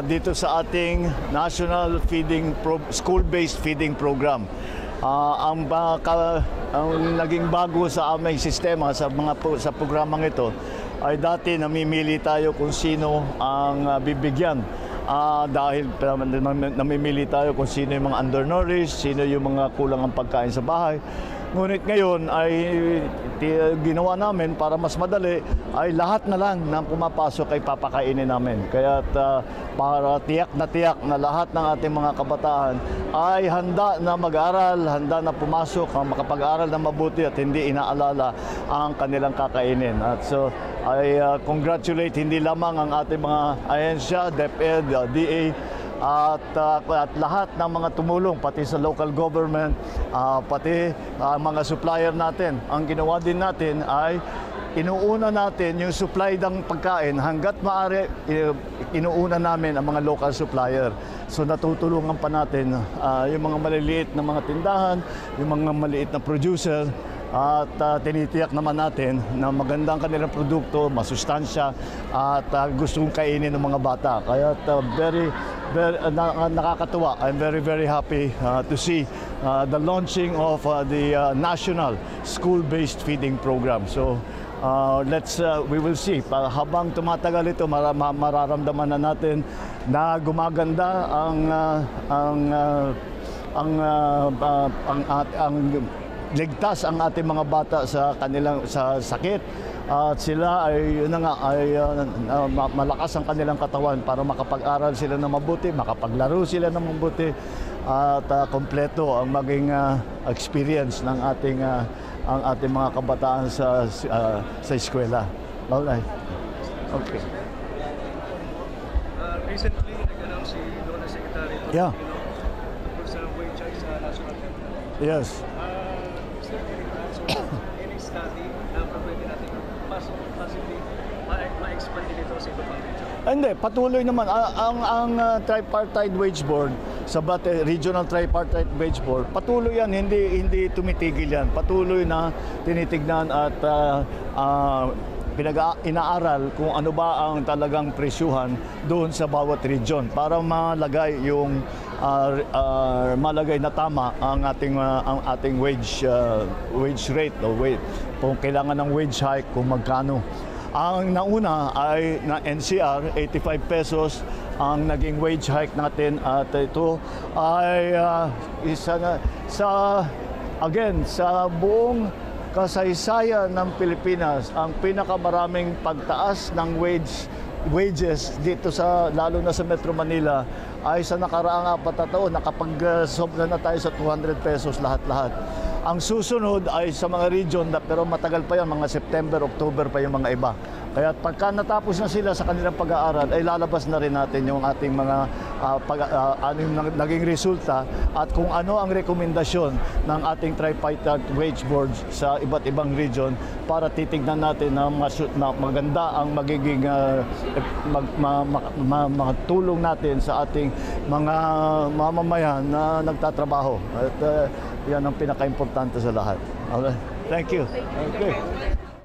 dito sa ating National School-Based Feeding Program. Ang naging bago sa aming sistema sa programang ito ay dati namimili tayo kung sino ang bibigyan. Dahil namimili tayo kung sino yung mga undernourished, sino yung mga kulang ang pagkain sa bahay. Ngunit ngayon ay ginawa namin para mas madali ay lahat na lang ng pumapasok ay papakainin namin. Kaya para tiyak na lahat ng ating mga kabataan ay handa na mag-aral, handa na pumasok, makapag-aral na mabuti at hindi inaalala ang kanilang kakainin. At so I congratulate hindi lamang ang ating mga ahensya, DepEd, DA, at lahat ng mga tumulong, pati sa local government, pati mga supplier natin. Ang ginawa din natin ay inuuna natin yung supply ng pagkain hanggat maaari, inuuna namin ang mga local supplier. So natutulungan pa natin yung mga maliliit na mga tindahan, yung mga maliit na producer, at tinitiyak naman natin na magandang kanilang produkto, masustansya at gustong kainin ng mga bata. Kaya very nakakatuwa. I'm very happy to see the launching of the National School-Based Feeding Program. So we will see. Habang tumatagal ito, mararamdaman na natin na gumaganda ang ligtas ang ating mga bata sa kanilang sakit. At sila ay malakas ang kanilang katawan para makapag-aral sila ng mabuti, makapaglaro sila ng mabuti, at kompleto ang maging experience ng ang ating mga kabataan sa eskwela. Alright. Okay. Recently, nag-announce si Lona Secretary Yeah. tungkol sa wage hike sa national government. Yes. Any study na pwede natin possibly ma-expand dito sa iba pang region? Hindi, patuloy naman. Ang Tripartite Wage Board, sa Regional Tripartite Wage Board, patuloy yan, hindi tumitigil yan. Patuloy na tinitignan at inaaral kung ano ba ang talagang presyuhan doon sa bawat region para malagay na tama ang ating wage rate o kung kailangan ng wage hike, kung magkano. Ang nauna ay na NCR, 85 pesos ang naging wage hike natin, at ito ay isa sa buong kasaysayan ng Pilipinas, ang pinakamaraming pagtaas ng wages dito lalo na sa Metro Manila ay sa nakaraang 4 na taon, nakapag-sobra na tayo sa 200 pesos lahat-lahat. Ang susunod ay sa mga region, pero matagal pa yan, mga September, October pa yung mga iba. Kaya pagka natapos na sila sa kanilang pag-aaral, ay lalabas na rin natin yung ating mga naging resulta at kung ano ang rekomendasyon ng ating Tripartite Wage Board sa iba't ibang region para titignan natin na maganda ang magiging tulong natin sa ating mga mamamayan na nagtatrabaho. At yan ang pinaka-importante sa lahat. Okay. Thank you. Okay.